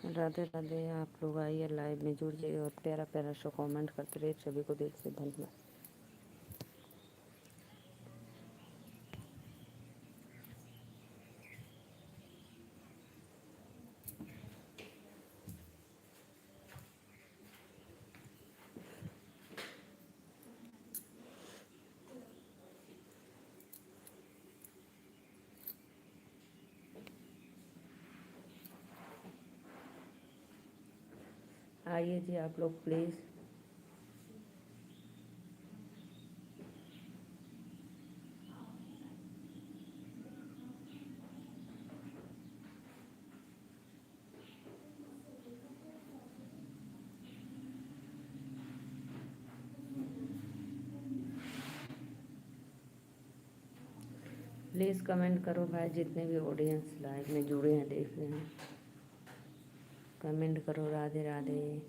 राधे राधे। आप लोग आइए लाइव में जुड़ जाइए और प्यारा प्यारा शो कमेंट करते रहिए। सभी को दिल से धन्यवाद। आइए जी आप लोग प्लीज़। प्लीज़ कमेंट करो भाई, जितने भी ऑडियंस लाइव में जुड़े हैं देख रहे हैं, कमेंट करो। राधे राधे।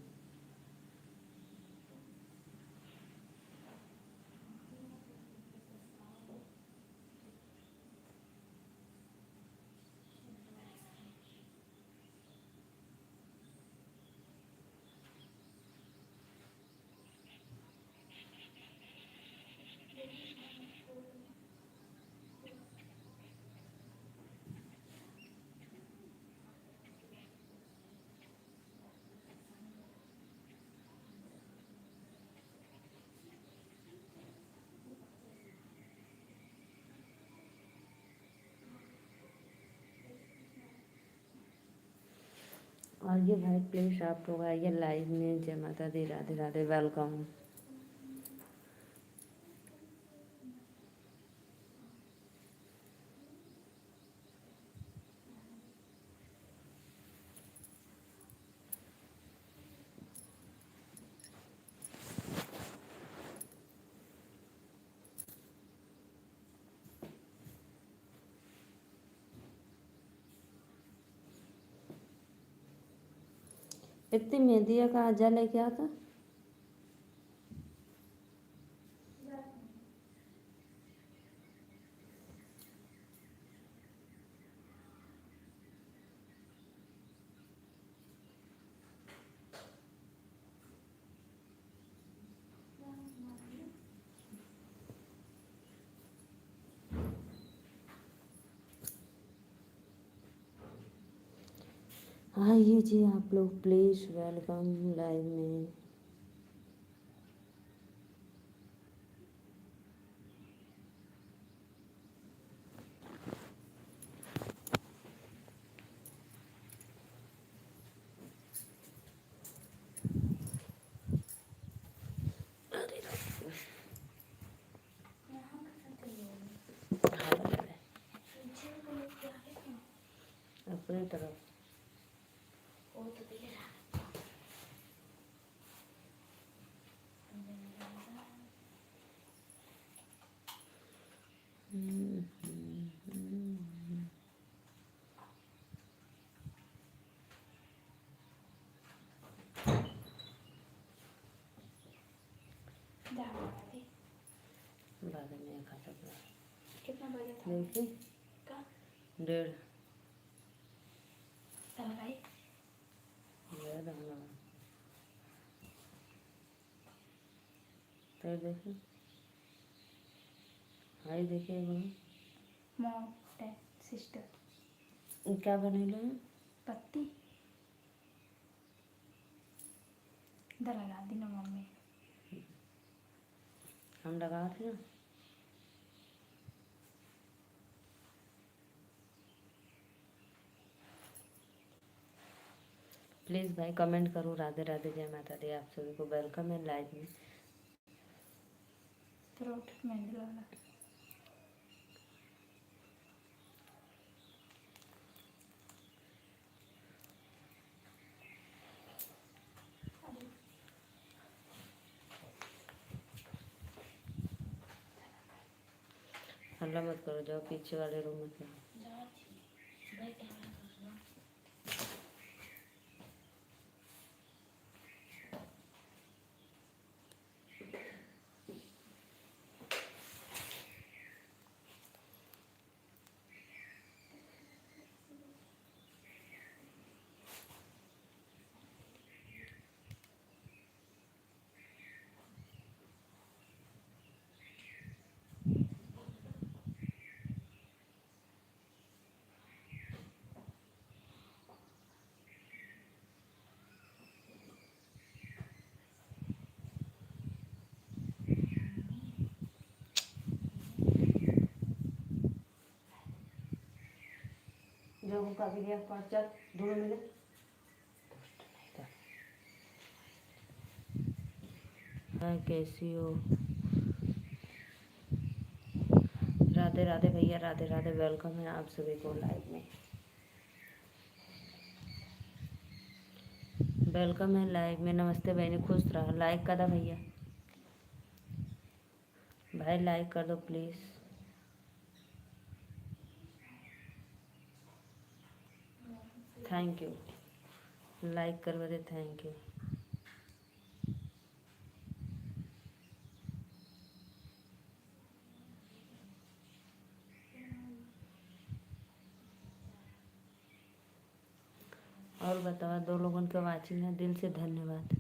आइए भाई प्लीज़, आप लोग आइए लाइव में। जय माता दी। राधे राधे। वेलकम। इतनी मेहंदी का आजा लेके आता। आइए जी आप लोग प्लीज़, वेलकम लाइव में। अपनी तरफ बाद में खा सकता। कितना बजा था? देखिए का 1:30 भाई तो देखिए। हाई देखिए मॉम डैड सिस्टर क्या बनेलो है। पत्ती इधर लगा दी ना मम्मी। हम लगा थे ना। प्लीज़ भाई कमेंट करो। राधे राधे। जय माता दी। आप सभी को वेलकम है लाइव में। थ्रोट मेहंदी लगा। हल्ला मत करो, जाओ पीछे वाले रूम में जाओ। का भी लिया पाँच चल दोनों मिले। हाँ कैसी हो? राधे राधे भैया, राधे राधे, वेलकम है आप सभी को लाइव में। वेलकम है लाइव में। नमस्ते बहनी, खुश रहा। लाइक कर दो भैया, भाई लाइक कर दो प्लीज़। थैंक यू, लाइक करवा दे, थैंक यू। और बताओ, 2 लोगों के वाचिंग है, दिल से धन्यवाद।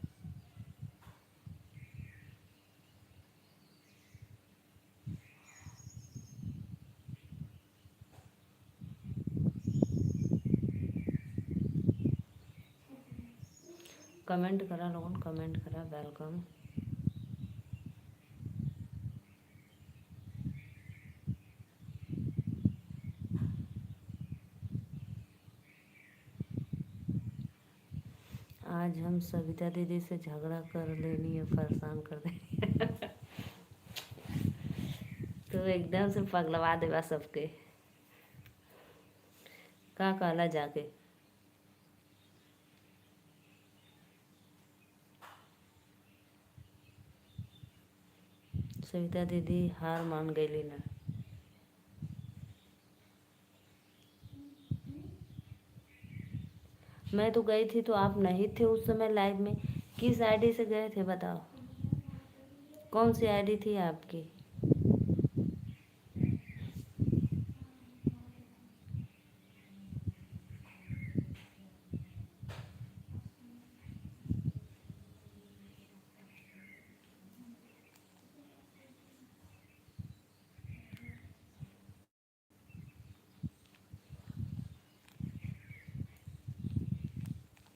कमेंट करा लोगों, कमेंट करा, वेलकम। आज हम सविता दीदी से झगड़ा कर लेनी है, परेशान कर देनी है। तो एकदम से पगलवा देवा सबके। का कहला जाके सविता दीदी हार मान गई ना। मैं तो गई थी तो आप नहीं थे उस समय लाइव में। किस आईडी से गए थे बताओ, कौन सी आईडी थी आपकी?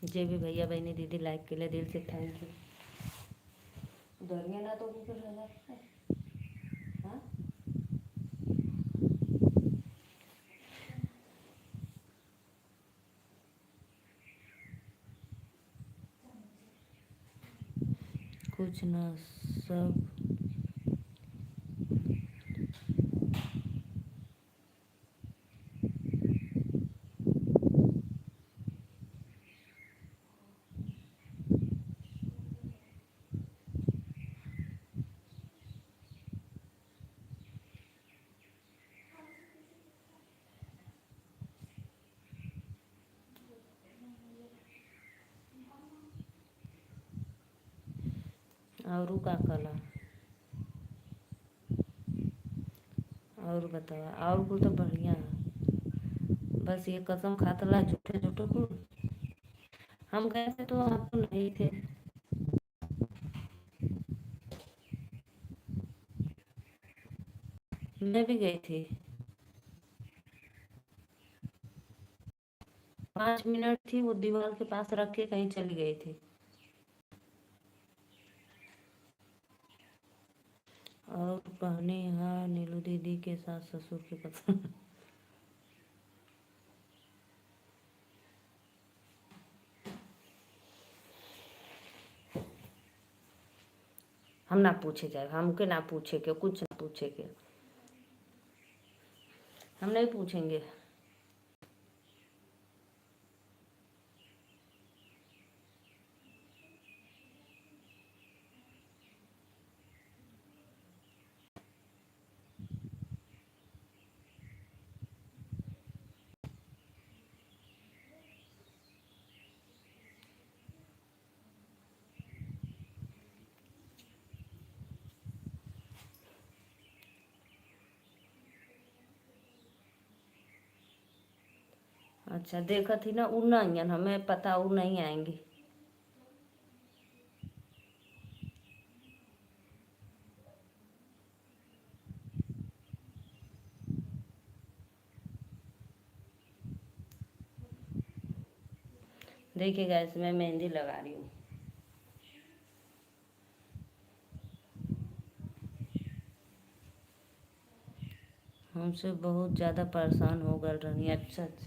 जे भी भैया बहनी दीदी लाइक के लिए दिल से थैंक यू। डरिए ना तो भी कुछ हो जाता है। हाँ? कुछ ना सब और का कला। और बताओ, और कुछ तो बढ़िया है। बस ये कसम खातला झूठे झूठे को। हम गए थे तो आप तो नहीं थे। मैं भी गई थी, 5 मिनट थी, वो दीवार के पास रख के कहीं चली गई थी। और कहने हाँ नीलू दीदी के सास ससुर के कसम। हम ना पूछे जाए, हमके ना पूछे के, कुछ ना पूछे के, हम नहीं पूछेंगे। अच्छा देखा थी ना, उ नहीं, हमें पता उ नहीं आएंगी। देखिएगा, इसमें मेहंदी लगा रही हूँ। हमसे बहुत ज़्यादा परेशान हो गए रहनी। अच्छा अच्छा,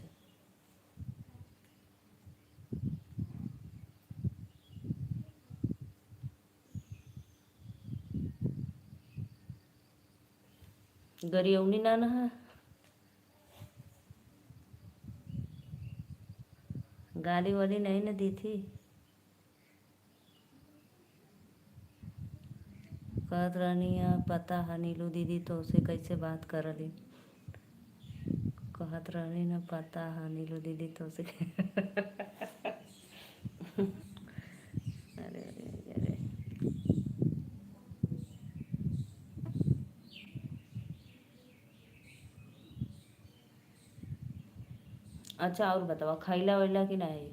गरियौनी ना ना गाली वाली नहीं ना दी थी। कहत रहनी पता है नीलू दीदी तो उसे कैसे बात कर रही। कहत रहनी ना पता है नीलू दीदी तो उसे अरे अरे अरे अच्छा और बताओ खैला वैला कि नहीं।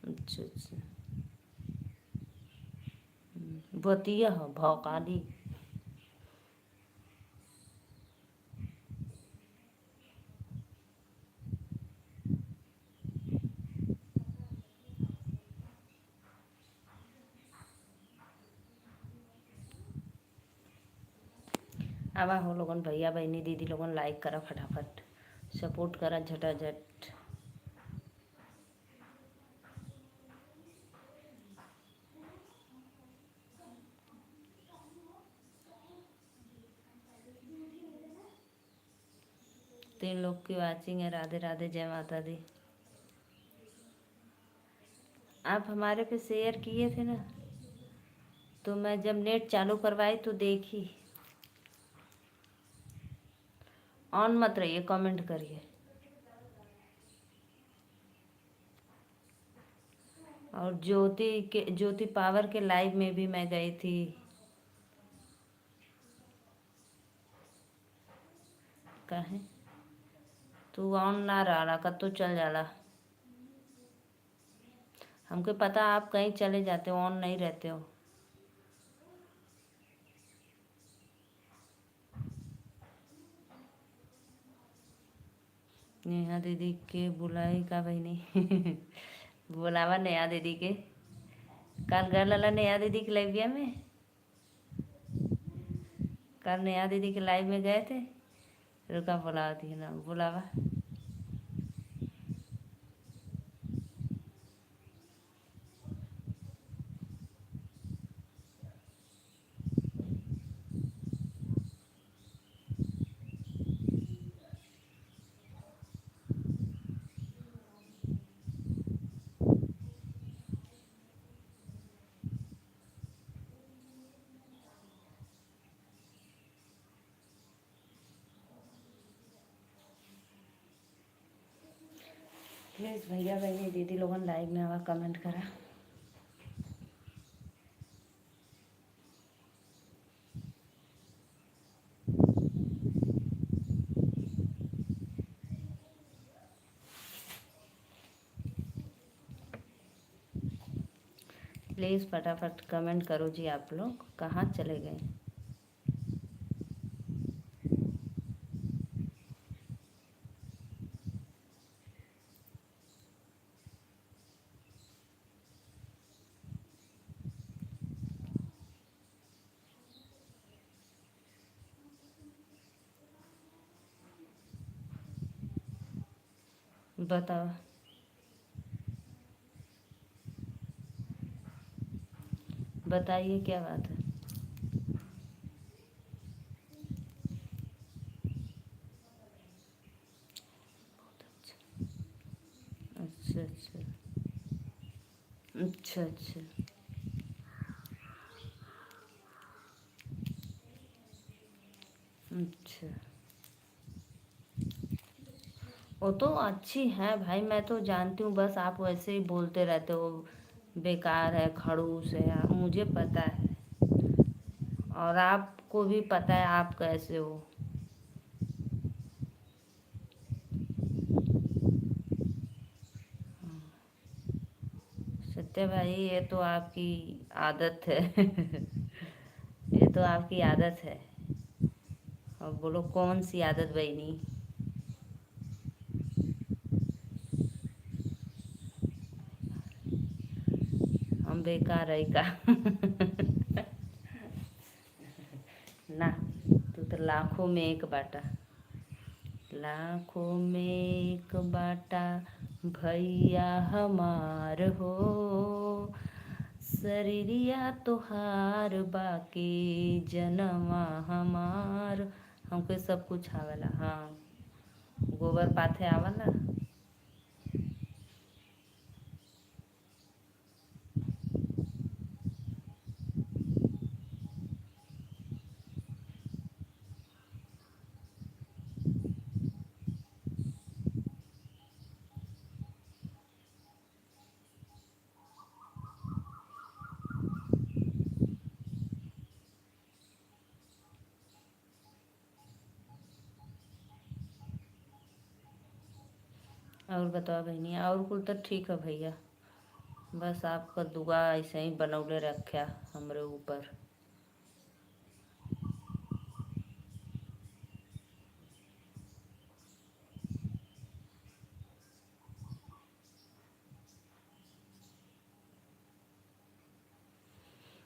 अच्छा अच्छा बतिया हो भौकाली। आवा हो लोगन भैया बहनी दीदी लोगन लाइक करा फटाफट सपोर्ट करा झटाझट। तीन लोग की वाचिंग है। राधे राधे जय माता दी। आप हमारे पे शेयर किए थे ना तो मैं जब नेट चालू करवाई तो देखी। ऑन मत रहिए कमेंट करिए। और ज्योति पावर के लाइव में भी मैं गई थी। काहे तू ऑन ना रहा कतो चल जाला। हमको पता आप कहीं चले जाते हो ऑन नहीं रहते हो। नेहा दीदी के बुलाई का बहनी बुलावा नेहा दीदी के कल गए लला नेहा दीदी के लाइव में। कल नेहा दीदी के लाइव में गए थे। रुका बुलावा थी ना बुलावा। प्लीज़ भैया बहनी दीदी लोगन लाइव में आवा कमेंट करा। प्लीज़ फटाफट कमेंट करो जी। आप लोग कहाँ चले गए। बताओ बताइए क्या बात है। अच्छा अच्छा अच्छा अच्छा अच्छा वो तो अच्छी है भाई मैं तो जानती हूँ बस आप वैसे ही बोलते रहते हो बेकार है खड़ूस है मुझे पता है। और आपको भी पता है आप कैसे हो। सत्य भाई, ये तो आपकी आदत है। ये तो आपकी आदत है। अब बोलो कौन सी आदत बनी। हम बेकार है का। ना, तू तो लाखों में एक बाटा। लाखों में एक बाटा भैया हमार हो, शरीरिया तोहार बाकी जनवा हमार। हमके सब कुछ आवेला। हाँ, गोबर पाथे आवेला। और बताओ बहनी, और कुल तो ठीक है भैया। बस आपका दुआ ऐसे ही बनौले रखा हमरे ऊपर।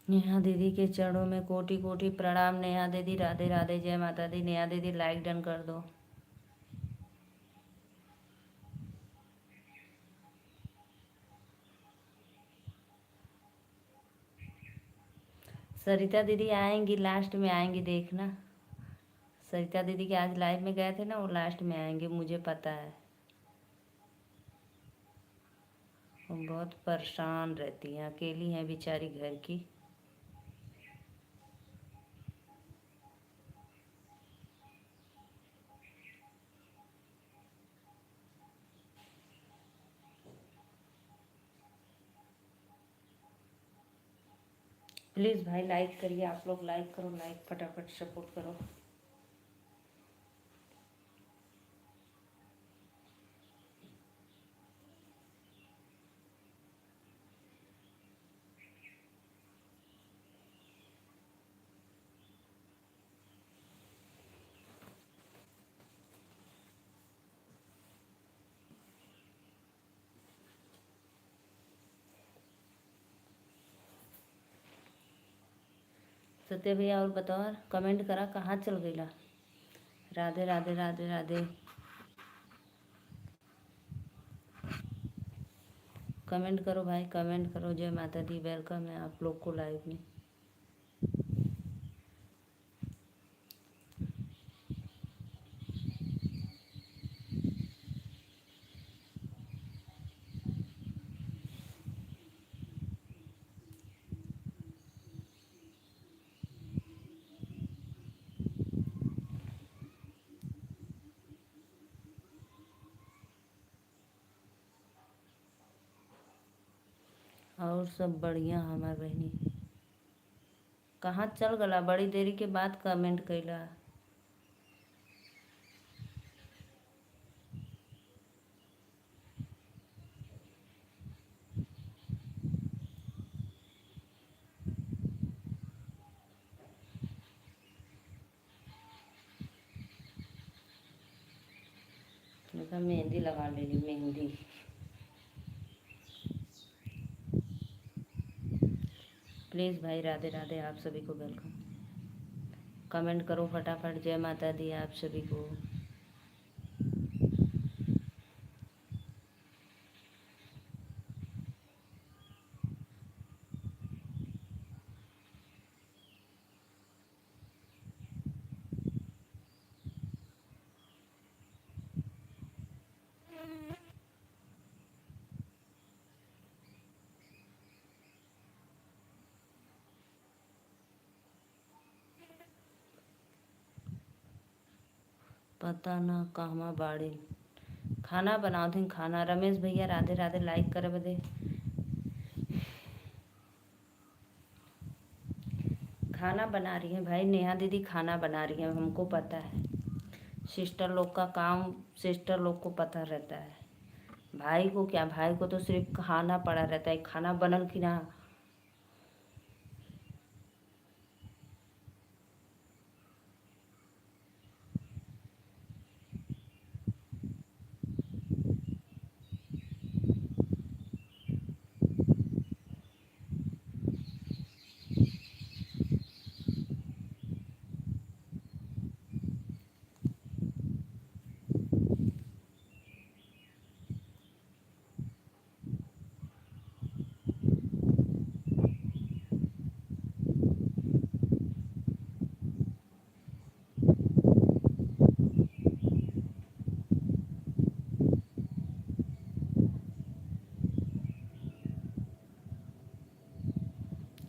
नेहा दीदी के चरणों में कोटि कोटि प्रणाम। नेहा दीदी राधे राधे, जय माता दी। नेहा दीदी लाइक डन कर दो। सरिता दीदी आएंगी, लास्ट में आएंगी, देखना। सरिता दीदी के आज लाइव में गए थे ना, वो लास्ट में आएंगे, मुझे पता है। वो बहुत परेशान रहती हैं, अकेली हैं बेचारी घर की। प्लीज़ भाई लाइक करिए, आप लोग लाइक करो, लाइक फटाफट सपोर्ट करो। सत्य भैया और बताओ यार, कमेंट करा कहाँ चल गईला। राधे राधे राधे राधे। कमेंट करो भाई, कमेंट करो। जय माता दी, वेलकम है आप लोग को लाइव में। और सब बढ़िया हमार बहनी। कहाँ चल गला, बड़ी देरी के बाद कमेंट कैला। देखा, मेहंदी लगा ले ली, मेहंदी। प्लीज़ भाई, राधे राधे, आप सभी को वेलकम। कमेंट करो फटाफट, जय माता दी आप सभी को। पता ना कहवा बाड़ी। खाना बनाओ थी, खाना। रमेश भैया राधे राधे, लाइक करे बदे। खाना बना रही है भाई, नेहा दीदी खाना बना रही है, हमको पता है। सिस्टर लोग का काम सिस्टर लोग को पता रहता है। भाई को क्या, भाई को तो सिर्फ खाना पड़ा रहता है, खाना बनल कि ना।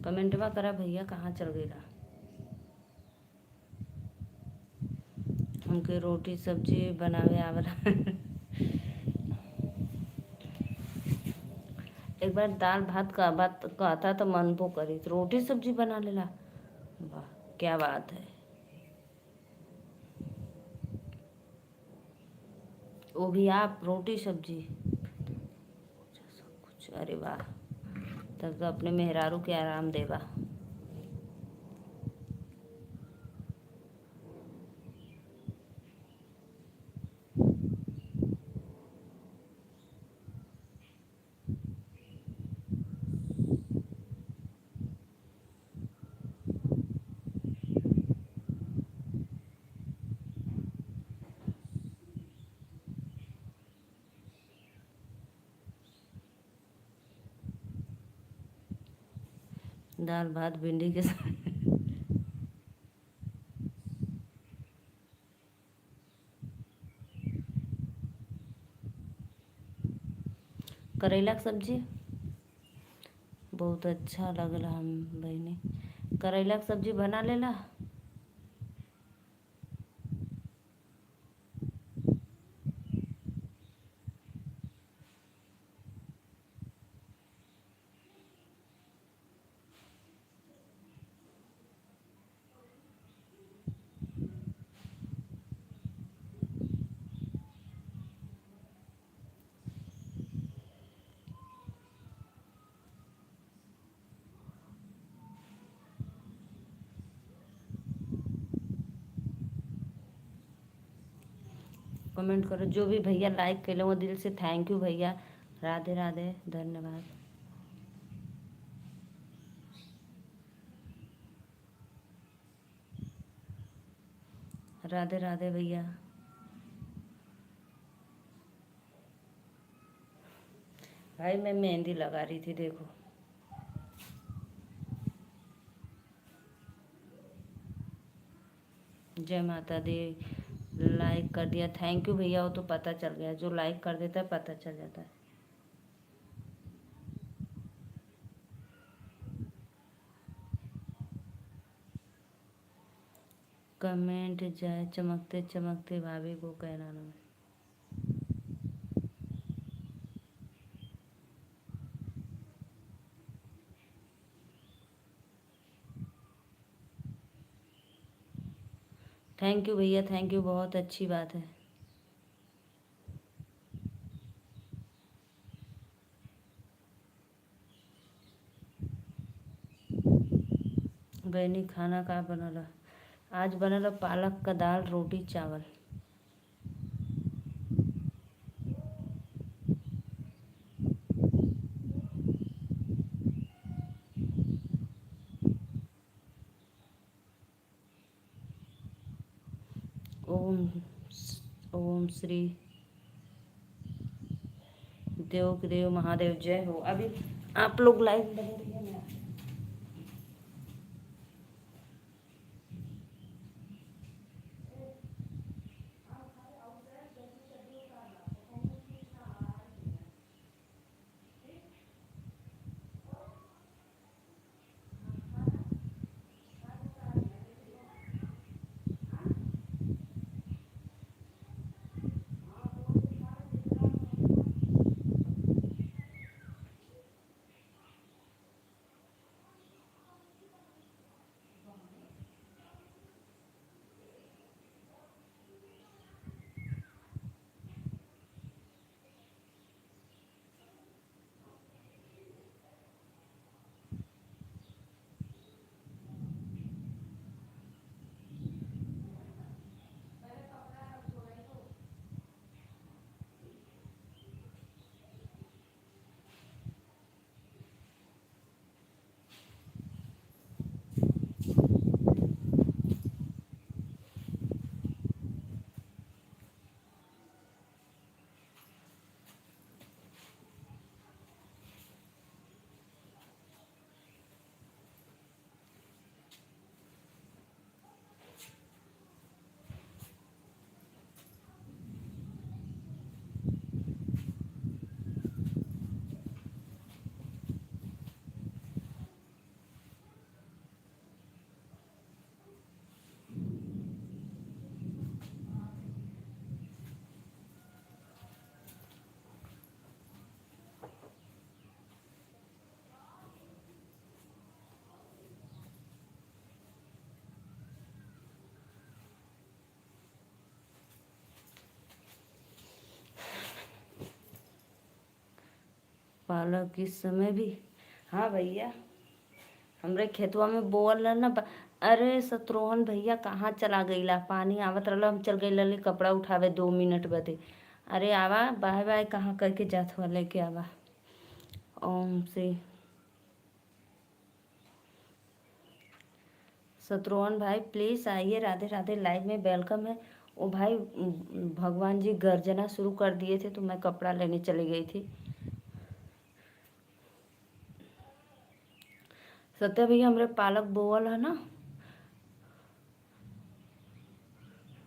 कमेंटवा करा भैया कहाँ चल गई रहा। हमके रोटी सब्जी बनावे आवला। एक बार दाल भात का बात कहता तो मन वो करी, तो रोटी सब्जी बना लेला। वाह, क्या बात है। वो भी आप रोटी सब्जी सब कुछ, अरे वाह, तब तो अपने मेहरारू के आराम देवा। दाल भात भिंडी के साथ। करेला के सब्जी बहुत अच्छा लगला। हम बहनी करेला के सब्जी बना लेला। कमेंट करो जो भी भैया लाइक कैले वो दिल से थैंक यू भैया। राधे राधे, धन्यवाद। राधे राधे भैया। भाई मैं मेहंदी लगा रही थी, देखो। जय माता दी। लाइक कर दिया, थैंक यू भैया। वो तो पता चल गया, जो लाइक कर देता है पता चल जाता है। कमेंट जाए चमकते चमकते भाभी को कहना ना। थैंक यू भैया, थैंक यू, बहुत अच्छी बात है। बहनी खाना का बनला? आज बनल पालक का दाल रोटी चावल। ओम ओम श्री देव के देव महादेव जय हो। अभी आप लोग लाइव बने रहिए ना। पालक इस समय भी। हाँ भैया, हमरे खेतवा में बोअल रहा ना अरे शत्रुघ्न भैया कहाँ चला गईला? पानी आवत रहल, हम चल गई लली कपड़ा उठावे 2 मिनट बदे। अरे आवा, बाय बाय कहाँ करके जात हुआ, लेके आवा। ओम से शत्रुघ्न भाई प्लीज़ आइए, राधे राधे, लाइव में वेलकम है। ओ भाई भगवान जी गर्जना शुरू कर दिए थे तो मैं कपड़ा लेने चली गई थी। सत्या भैया हमरे पालक बोअल है ना।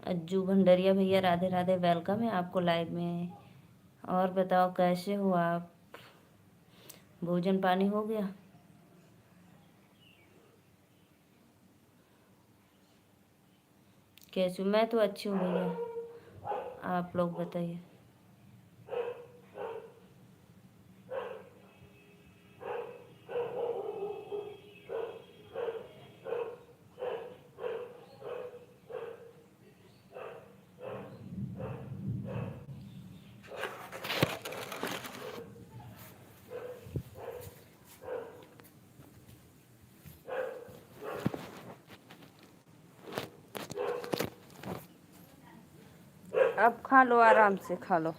अज्जू भंडरिया भैया राधे राधे, वेलकम है आपको लाइव में। और बताओ कैसे हो आप? भोजन पानी हो गया? कैसे? मैं तो अच्छी हूँ भैया, आप लोग बताइए। अब खा लो, आराम से खा लो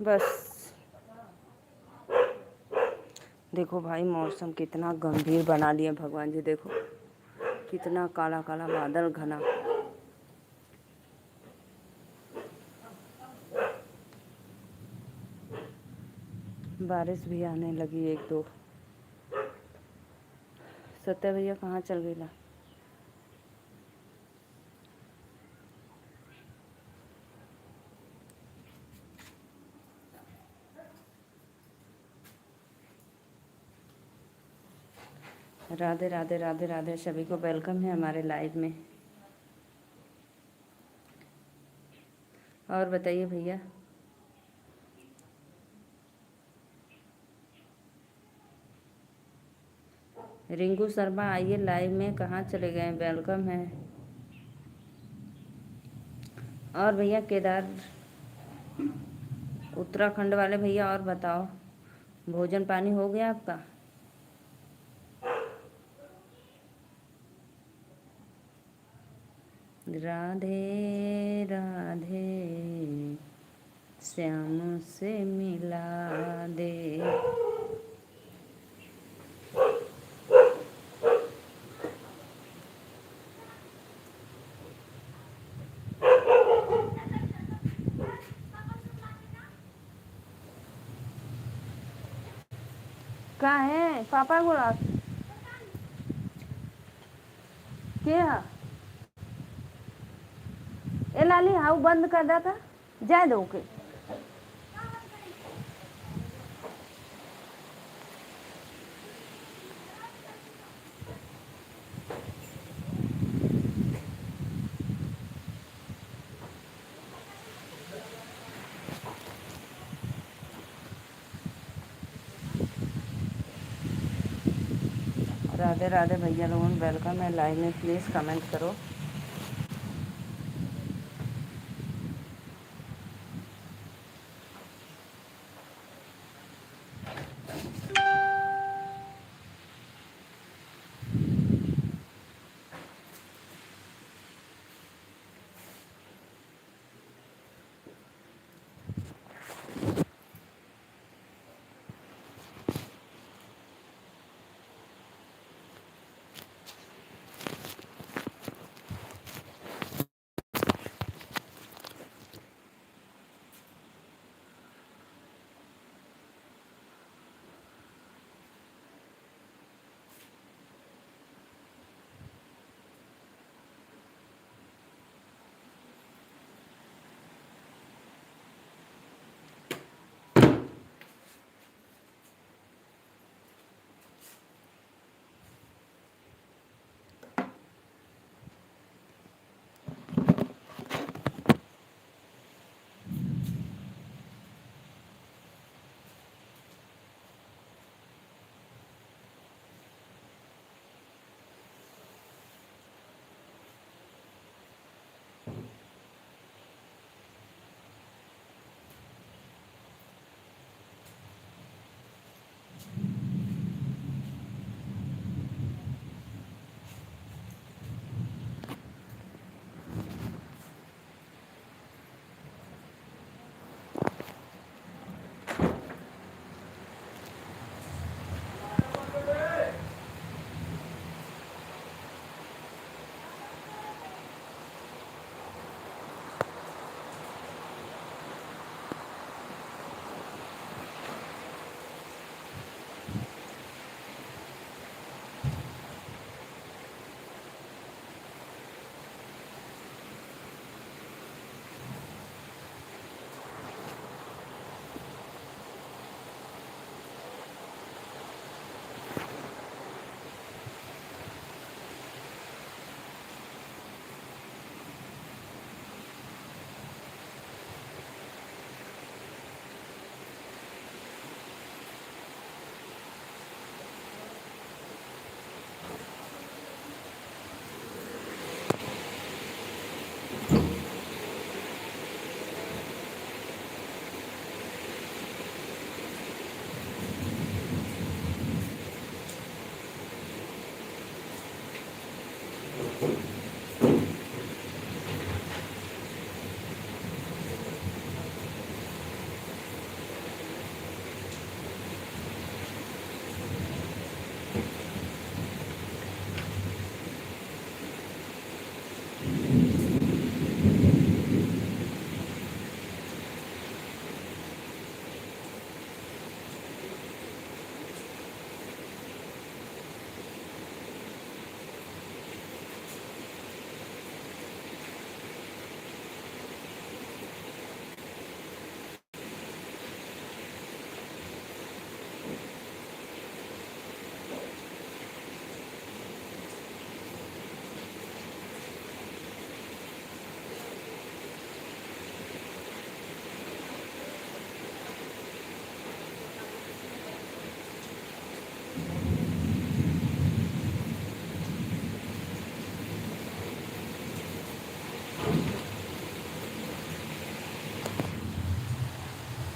बस। देखो भाई मौसम कितना गंभीर बना लिया भगवान जी, देखो कितना काला काला बादल घना। बारिश भी आने लगी एक दो। सत्या भैया कहाँ चल गईला? राधे राधे राधे राधे, सभी को वेलकम है हमारे लाइव में। और बताइए भैया। रिंकू शर्मा आइए लाइव में, कहाँ चले गए? वेलकम है। और भैया केदार उत्तराखंड वाले भैया और बताओ, भोजन पानी हो गया आपका? राधे राधे श्याम से मिला दे। कहाँ है पापा बोला क्या? ए लाली हाउ बंद कर दा था, जाए दो के। राधे राधे भैया लोगों, वेलकम है लाइव में, प्लीज़ कमेंट करो।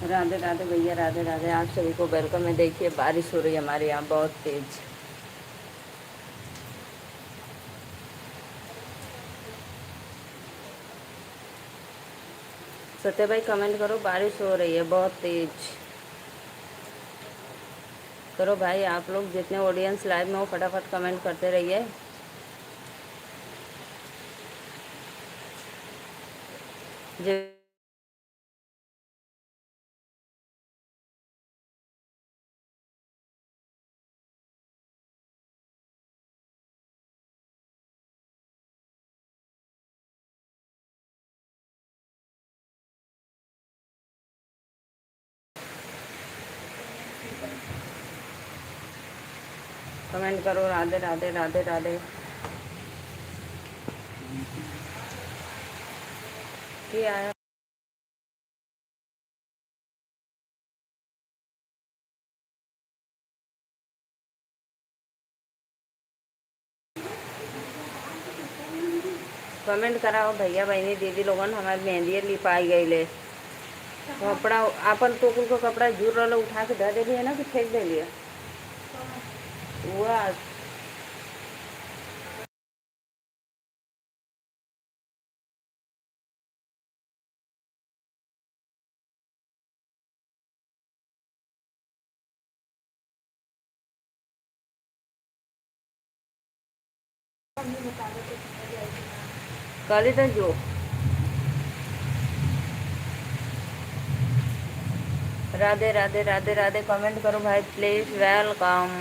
राधे राधे भैया, राधे राधे। आप सभी को वेलकम है। देखिए बारिश हो रही है हमारे यहाँ बहुत तेज। सत्य भाई कमेंट करो, बारिश हो रही है बहुत तेज। करो भाई, आप लोग जितने ऑडियंस लाइव में हो फटाफट कमेंट करते रहिए। जो कमेंट करो, राधे राधे राधे राधे। क्या आया? कमेंट कराओ भैया बहनी दीदी लोगन। हमारी मेहंदी लिपाई गई ले कपड़ा अपन तो कुल को कपड़ा झूर रहा उठा के धर दे ना कि फेंक दे लिया हुआ। कल ही तो जो राधे राधे राधे राधे। कमेंट करो भाई प्लीज। वेलकम।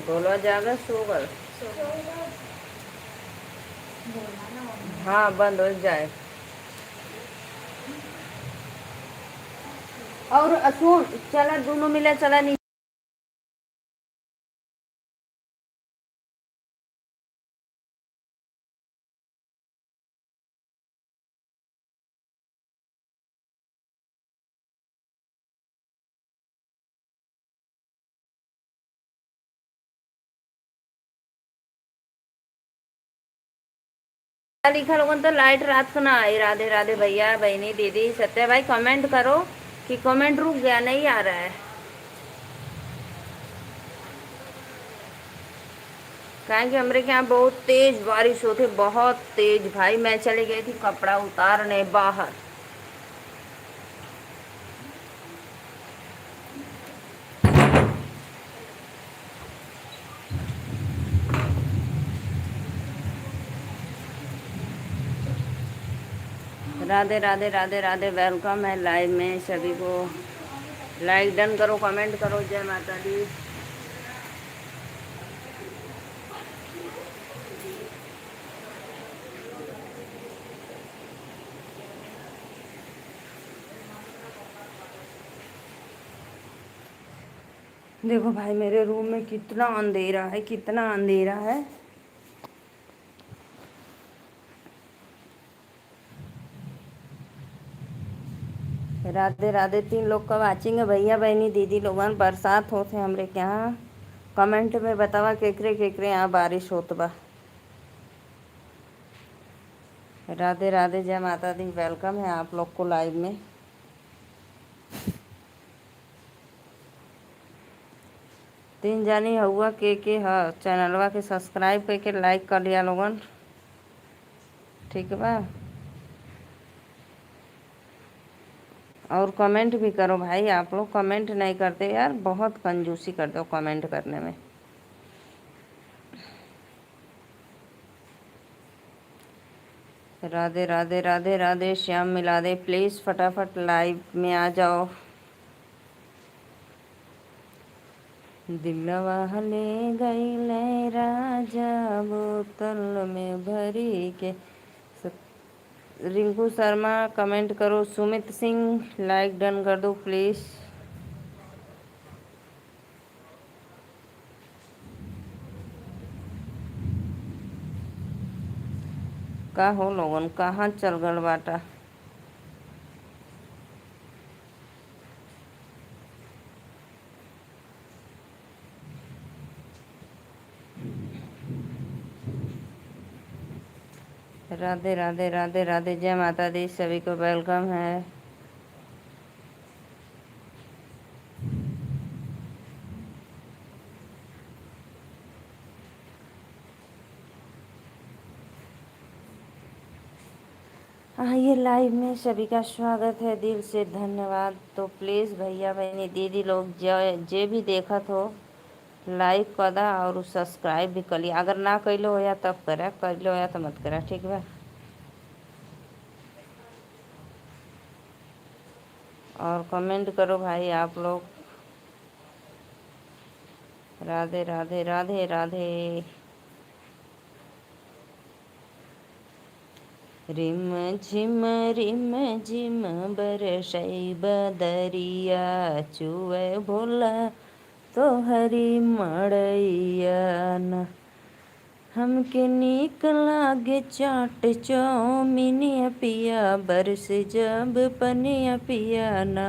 बोलो जाकर सो कर। हाँ बंद हो जाए। और सुन चला दोनों मिला चला नहीं। लिखा लोगन तो लाइट रात को ना आई। राधे राधे भैया बहनी दीदी सत्या भाई कमेंट करो कि कमेंट रुक गया नहीं आ रहा है। कहें कि हमारे यहाँ बहुत तेज बारिश होती, बहुत तेज भाई। मैं चली गई थी कपड़ा उतारने बाहर। राधे राधे राधे राधे। वेलकम है लाइव में सभी को। लाइक डन करो, कमेंट करो। जय माता दी। देखो भाई मेरे रूम में कितना अंधेरा है, कितना अंधेरा है। राधे राधे। 3 लोग का वाचिंग है भैया बहनी दीदी लोगन। बरसात होते हमरे यहाँ। कमेंट में बतावा केकरे केकरे यहाँ बारिश होत बा। राधे राधे जय माता दी। वेलकम है आप लोग को लाइव में। तीन जानी हुआ के ह चैनलवा के सब्सक्राइब करके लाइक कर लिया लोगन, ठीक बा। और कमेंट भी करो भाई, आप लोग कमेंट नहीं करते यार, बहुत कंजूसी करते हो कमेंट करने में। राधे राधे राधे राधे, श्याम मिला दे प्लीज़, फटाफट लाइव में आ जाओ। दिलवा ले गईले राजा बोतल में भरी के। रिंकू शर्मा कमेंट करो, सुमित सिंह लाइक डन कर दो प्लीज़। का हो लोगन, कहाँ चल गल बाटा? राधे राधे राधे राधे, जय माता दी, सभी को वेलकम है। आइए लाइव में, सभी का स्वागत है, दिल से धन्यवाद। तो प्लीज़ भैया बहनी दीदी लोग जे भी देखत हो लाइक कर दा और सब्सक्राइब भी कर लिया। अगर ना कैलो हो या तब करा, कर लो या तो मत करा, ठीक बा। और कमेंट करो भाई आप लोग। राधे राधे राधे राधे। रिम झिम बरसई बदरिया, चुए भोला तो हरी मड़ैया न। हमके नीक लागे चाट चौमिनिया पिया, बरस जब पनिया पिया ना।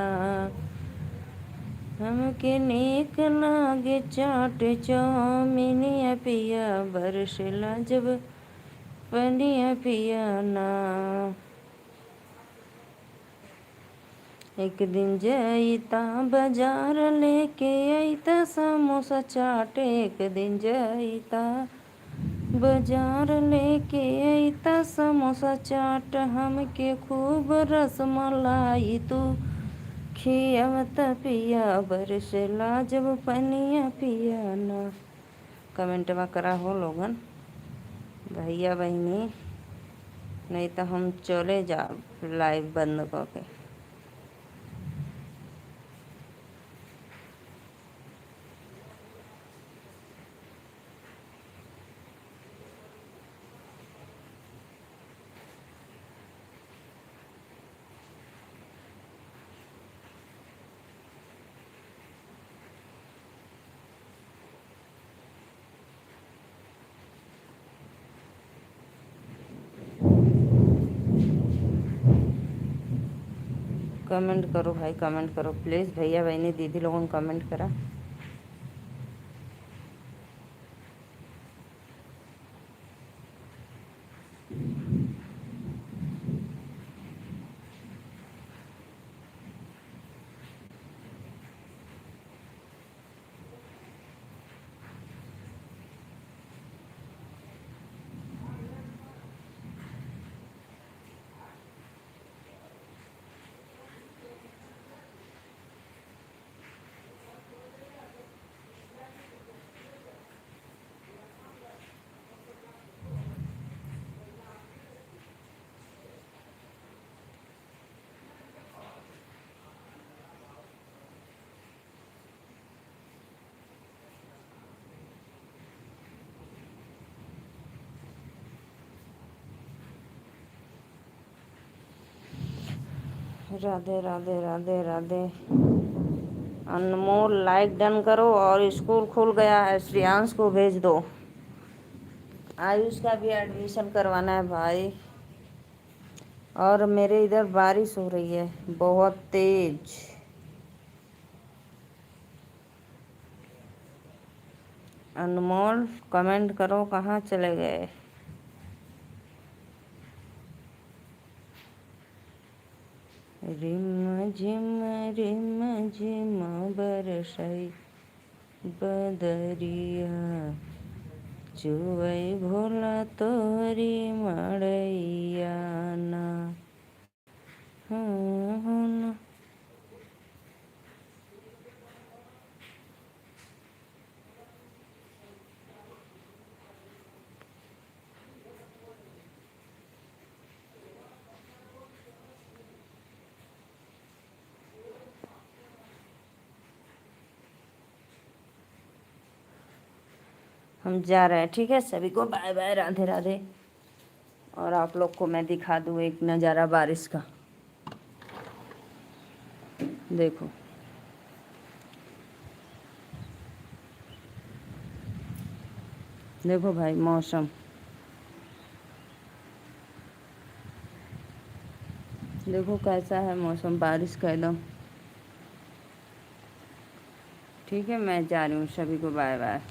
हमके नीक लागे चाट चौमिनिया पिया, बरसला जब पनिया पिया ना। एक दिन जईता बाजार लेके अईता समोसा चाट, एक दिन जईता बाजार लेके अईता समोसा चाट, हमके खूब रसमलाई तू खियावता पिया, बरसला जब पनिया पिया ना। कमेंटवा करा हो लोगन भैया बहनी, नहीं तो हम चले जा लाइव बंद करके। कमेंट करो भाई, कमेंट करो प्लीज़, भैया बहनी दीदी लोगों कमेंट करा। राधे राधे राधे राधे। अनमोल लाइक डन करो, और स्कूल खुल गया है, श्रेयांश को भेज दो। आयुष का भी एडमिशन करवाना है भाई। और मेरे इधर बारिश हो रही है बहुत तेज। अनमोल कमेंट करो, कहाँ चले गए? रिम झिम बरसई बदरिया चुवई भोला तोरी मड़ैया ना ना। हम जा रहे हैं, ठीक है। सभी को बाय बाय, राधे राधे। और आप लोग को मैं दिखा दूँ एक नज़ारा बारिश का। देखो देखो भाई, मौसम देखो कैसा है मौसम, बारिश का एकदम। ठीक है, मैं जा रही हूँ, सभी को बाय बाय।